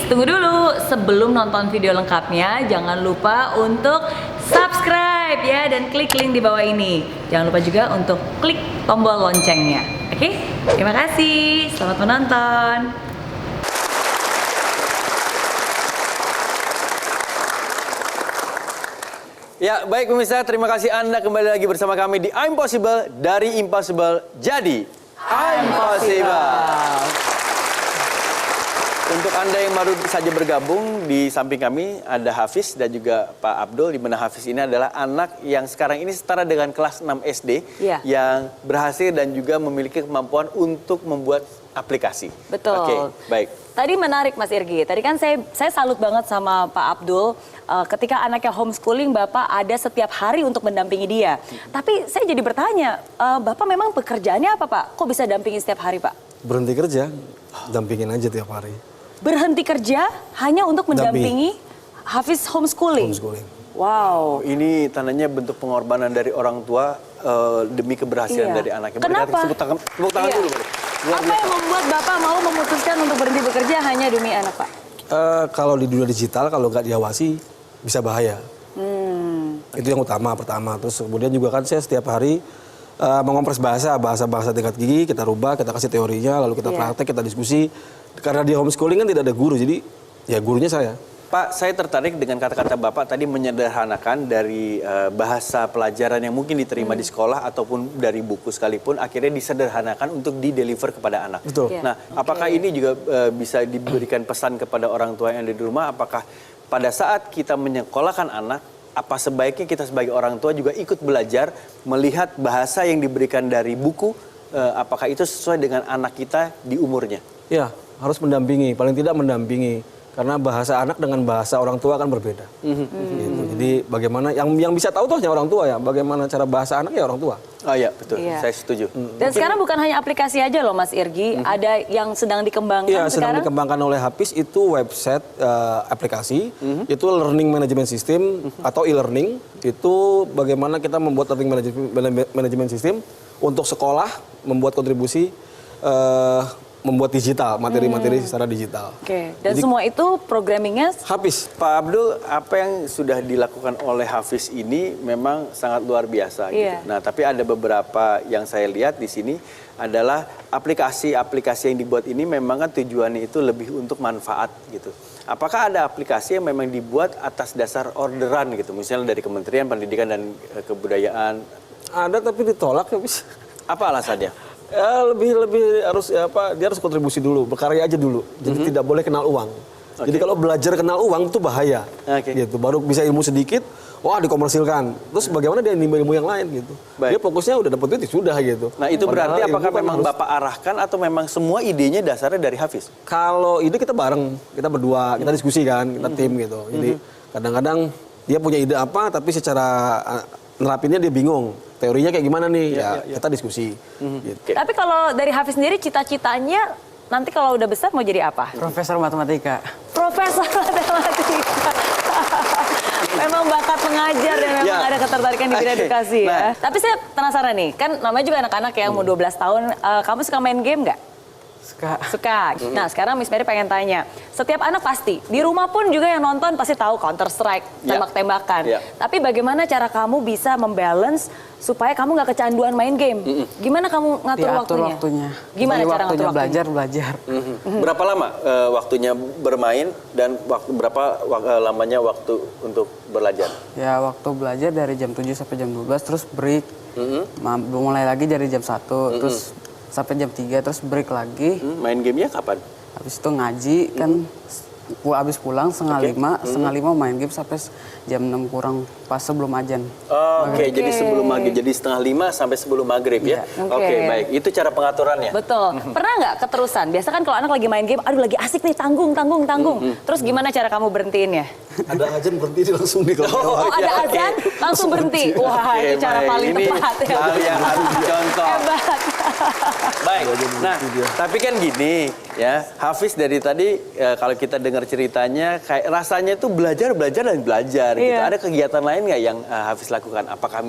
tunggu dulu. Sebelum nonton video lengkapnya, jangan lupa untuk subscribe ya dan klik link di bawah ini. Jangan lupa juga untuk klik tombol loncengnya. Oke? Terima kasih. Selamat menonton. Ya, baik pemirsa, terima kasih Anda kembali lagi bersama kami di I'm Possible, dari Impossible jadi I'm Possible. Untuk Anda yang baru saja bergabung, di samping kami ada Hafiz dan juga Pak Abdul, di mana Hafiz ini adalah anak yang sekarang ini setara dengan kelas 6 SD yang berhasil dan juga memiliki kemampuan untuk membuat aplikasi. Betul. Oke, baik. Tadi menarik Mas Irgi. Tadi kan saya salut banget sama Pak Abdul. Ketika anaknya homeschooling, Bapak ada setiap hari untuk mendampingi dia. Tapi saya jadi bertanya, Bapak memang pekerjaannya apa Pak? Kok bisa dampingi setiap hari Pak? Berhenti kerja, dampingin aja tiap hari. Berhenti kerja hanya untuk mendampingi Hafiz homeschooling? Homeschooling. Wow. Ini tandanya bentuk pengorbanan dari orang tua demi keberhasilan dari anaknya. Kenapa? Tepuk tangan dulu. Apa yang membuat Bapak mau memutuskan untuk berhenti bekerja hanya demi anak Pak? Kalau di dunia digital, kalau nggak diawasi, bisa bahaya. Itu yang utama, pertama. Terus kemudian juga kan saya setiap hari mengompres bahasa tingkat gigi, kita rubah, kita kasih teorinya, lalu kita praktek, kita diskusi. Karena di homeschooling kan tidak ada guru, jadi ya gurunya saya. Pak, saya tertarik dengan kata-kata Bapak tadi menyederhanakan dari bahasa pelajaran yang mungkin diterima di sekolah ataupun dari buku sekalipun, akhirnya disederhanakan untuk di-deliver kepada anak. Betul. Nah, apakah ini juga bisa diberikan pesan kepada orang tua yang ada di rumah? Apakah pada saat kita menyekolahkan anak, apa sebaiknya kita sebagai orang tua juga ikut belajar melihat bahasa yang diberikan dari buku, apakah itu sesuai dengan anak kita di umurnya? Ya, harus mendampingi, paling tidak mendampingi. Karena bahasa anak dengan bahasa orang tua kan berbeda. Gitu. Jadi bagaimana, yang bisa tahu tuh hanya orang tua ya, bagaimana cara bahasa anak ya orang tua. Oh iya, betul, saya setuju. Dan sekarang bukan hanya aplikasi aja loh Mas Irgi, ada yang sedang dikembangkan sekarang. Iya, sedang sekarang? dikembangkan oleh Hafiz, itu website aplikasi, itu learning management system atau e-learning, itu bagaimana kita membuat learning management system untuk sekolah, membuat kontribusi, membuat digital, materi-materi secara digital. Oke, dan jadi, semua itu programmingnya Hafiz. Pak Abdul, apa yang sudah dilakukan oleh Hafiz ini memang sangat luar biasa. Gitu. Nah, tapi ada beberapa yang saya lihat di sini adalah aplikasi-aplikasi yang dibuat ini memang kan tujuannya itu lebih untuk manfaat gitu. Apakah ada aplikasi yang memang dibuat atas dasar orderan gitu, misalnya dari Kementerian Pendidikan dan Kebudayaan? Ada tapi ditolak Hafiz. Apa alasannya? Ya, lebih harus dia harus kontribusi dulu, berkarya aja dulu. Jadi tidak boleh kenal uang. Jadi kalau belajar kenal uang itu bahaya. Gitu. Baru bisa ilmu sedikit, wah dikomersilkan. Terus bagaimana dia ilmu yang lain gitu. Dia fokusnya udah dapet duit sudah gitu. Nah, itu berarti apakah memang Bapak arahkan atau memang semua idenya dasarnya dari Hafiz? Kalau ide kita bareng, kita berdua, kita diskusi kan, kita tim gitu. Jadi kadang-kadang dia punya ide apa tapi secara nerapinnya dia bingung. Teorinya kayak gimana nih? Kita diskusi. Gitu. Tapi kalau dari Hafiz sendiri cita-citanya nanti kalau udah besar mau jadi apa? Profesor matematika. Profesor matematika. Memang bakat pengajar dan memang ada ketertarikan di bidang edukasi ya. Tapi saya penasaran nih, kan namanya juga anak-anak yang mau 12 tahun, kamu suka main game nggak? Suka. Nah, sekarang Miss Mary pengen tanya. Setiap anak pasti, di rumah pun juga yang nonton pasti tahu Counter Strike, tembak-tembakan. Tapi bagaimana cara kamu bisa membalance supaya kamu nggak kecanduan main game? Gimana kamu ngatur waktunya? Gimana cara ngatur waktunya? Belajar. Berapa lama waktunya bermain dan berapa lamanya waktu untuk belajar? Ya, waktu belajar dari jam 7 sampai jam 12, terus break. Mulai lagi dari jam 1, terus sampai jam 3, terus break lagi. Main gamenya kapan? Habis itu ngaji, kan habis pulang setengah lima main game sampai jam 6 kurang pas sebelum azan. Oke, jadi sebelum maghrib, jadi setengah 5 sampai sebelum maghrib ya. Oke, baik. Itu cara pengaturannya. Betul. Pernah nggak keterusan? Biasa kan kalau anak lagi main game, aduh lagi asik nih, tanggung. Terus gimana cara kamu berhentiinnya? Ada azan berhenti langsung di kelas. Ada azan langsung berhenti. Wah, itu cara paling tepat ya. Hal yang harus dicontoh. Hebat. Baik. Nah, tapi kan gini ya, Hafiz dari tadi kalau kita dengar ceritanya kayak rasanya tuh belajar gitu. Ada kegiatan lain nggak yang Hafiz lakukan? Apakah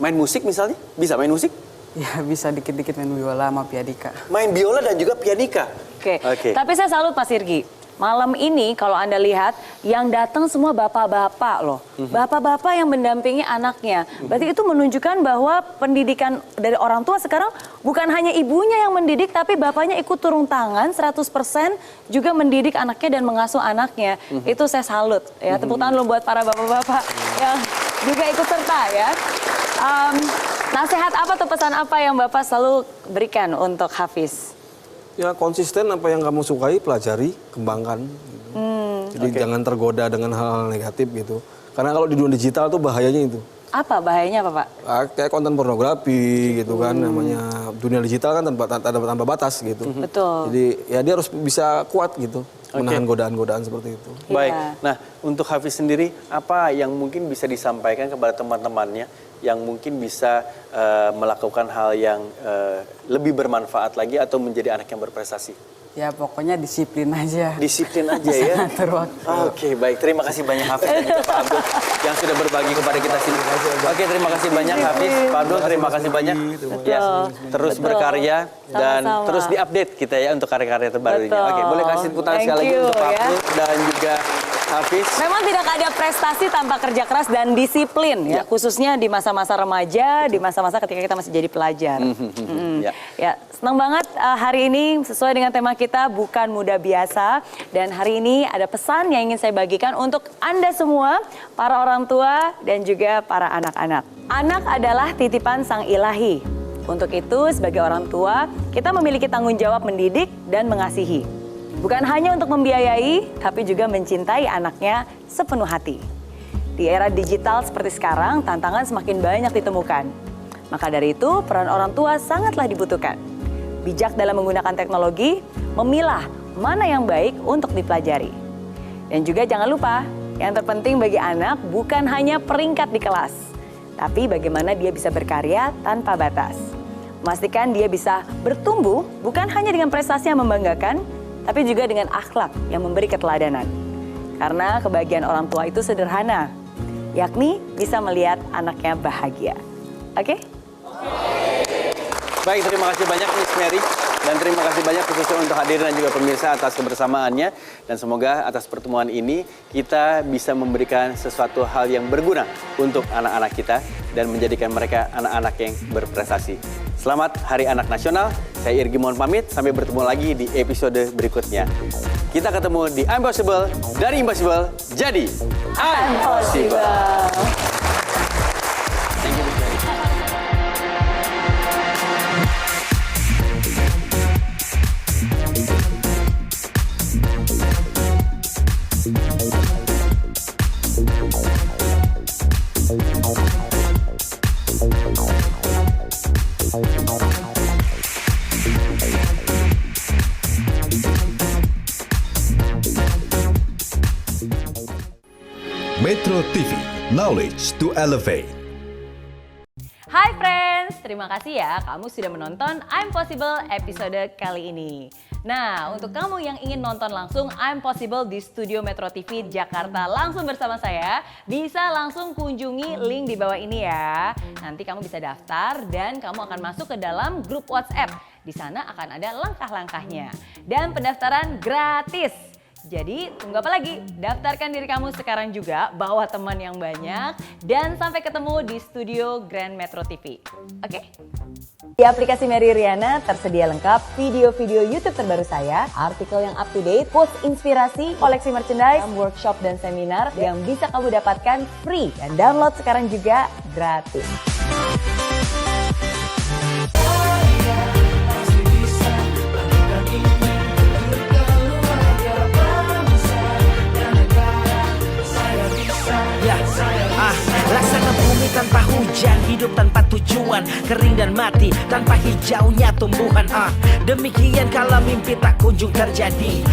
main musik misalnya? Bisa main musik? Ya, bisa dikit-dikit main biola sama piadika. Main biola dan juga piadika. Oke. Tapi saya salut Mas Irgi. Malam ini kalau Anda lihat yang datang semua bapak-bapak loh. Bapak-bapak yang mendampingi anaknya. Berarti itu menunjukkan bahwa pendidikan dari orang tua sekarang bukan hanya ibunya yang mendidik, tapi bapaknya ikut turun tangan 100% juga mendidik anaknya dan mengasuh anaknya. Itu saya salut ya. Tepuk tangan dulu buat para bapak-bapak yang juga ikut serta ya. Nasihat apa atau pesan apa yang Bapak selalu berikan untuk Hafiz? Ya konsisten apa yang kamu sukai, pelajari, kembangkan. Gitu. Jadi jangan tergoda dengan hal-hal negatif gitu. Karena kalau di dunia digital tuh bahayanya itu. Apa bahayanya apa Pak? Kayak konten pornografi gitu kan, namanya dunia digital kan tanpa batas gitu. Betul. Jadi ya dia harus bisa kuat gitu, menahan godaan-godaan seperti itu. Baik, Iya. nah untuk Hafiz sendiri, apa yang mungkin bisa disampaikan kepada teman-temannya yang mungkin bisa melakukan hal yang lebih bermanfaat lagi atau menjadi anak yang berprestasi? Ya pokoknya disiplin aja. Disiplin aja ya. Atur waktu. Oke, baik. Terima kasih banyak Hafiz dan juga Pak Abdul yang sudah berbagi kepada kita sini. Oke, terima kasih banyak Hafiz. Pak Abdul, terima kasih banyak. Ya, terus Betul. berkarya dan Sama-sama. terus diupdate kita ya untuk karya-karya terbarunya. Betul. Oke, boleh kasih tepuk tangan Thank sekali lagi you, untuk Pak ya. Abdul dan juga Hafiz. Memang tidak ada prestasi tanpa kerja keras dan disiplin ya, khususnya di masa-masa remaja, di masa-masa ketika kita masih jadi pelajar. Ya. Ya, senang banget hari ini sesuai dengan tema kita bukan muda biasa, dan hari ini ada pesan yang ingin saya bagikan untuk Anda semua, para orang tua dan juga para anak-anak. Anak adalah titipan Sang Ilahi. Untuk itu sebagai orang tua, kita memiliki tanggung jawab mendidik dan mengasihi. Bukan hanya untuk membiayai, tapi juga mencintai anaknya sepenuh hati. Di era digital seperti sekarang, tantangan semakin banyak ditemukan. Maka dari itu, peran orang tua sangatlah dibutuhkan. Bijak dalam menggunakan teknologi, memilah mana yang baik untuk dipelajari. Dan juga jangan lupa, yang terpenting bagi anak bukan hanya peringkat di kelas, tapi bagaimana dia bisa berkarya tanpa batas. Memastikan dia bisa bertumbuh bukan hanya dengan prestasi yang membanggakan, tapi juga dengan akhlak yang memberi keteladanan. Karena kebahagiaan orang tua itu sederhana, yakni bisa melihat anaknya bahagia. Oke? Baik, terima kasih banyak Miss Mary. Dan terima kasih banyak khususnya untuk hadirin dan juga pemirsa atas kebersamaannya. Dan semoga atas pertemuan ini kita bisa memberikan sesuatu hal yang berguna untuk anak-anak kita dan menjadikan mereka anak-anak yang berprestasi. Selamat Hari Anak Nasional. Saya Irgi mohon pamit. Sampai bertemu lagi di episode berikutnya. Kita ketemu di Impossible. Dari Impossible jadi Impossible. Thank you, Miss Mary. Metro TV, knowledge to elevate. Hai friends, terima kasih ya kamu sudah menonton Impossible episode kali ini. Nah, untuk kamu yang ingin nonton langsung Impossible di Studio Metro TV Jakarta langsung bersama saya, bisa langsung kunjungi link di bawah ini ya. Nanti kamu bisa daftar dan kamu akan masuk ke dalam grup WhatsApp. Di sana akan ada langkah-langkahnya. Dan pendaftaran gratis. Jadi tunggu apa lagi? Daftarkan diri kamu sekarang juga, bawa teman yang banyak, dan sampai ketemu di studio Grand Metro TV. Oke? Di aplikasi Mary Riana tersedia lengkap video-video YouTube terbaru saya, artikel yang up to date, post inspirasi, koleksi merchandise, workshop dan seminar yang bisa kamu dapatkan free. Dan download sekarang juga gratis. Laksana bumi tanpa hujan, hidup tanpa tujuan, kering dan mati tanpa hijaunya tumbuhan. Demikian kalau mimpi tak kunjung terjadi.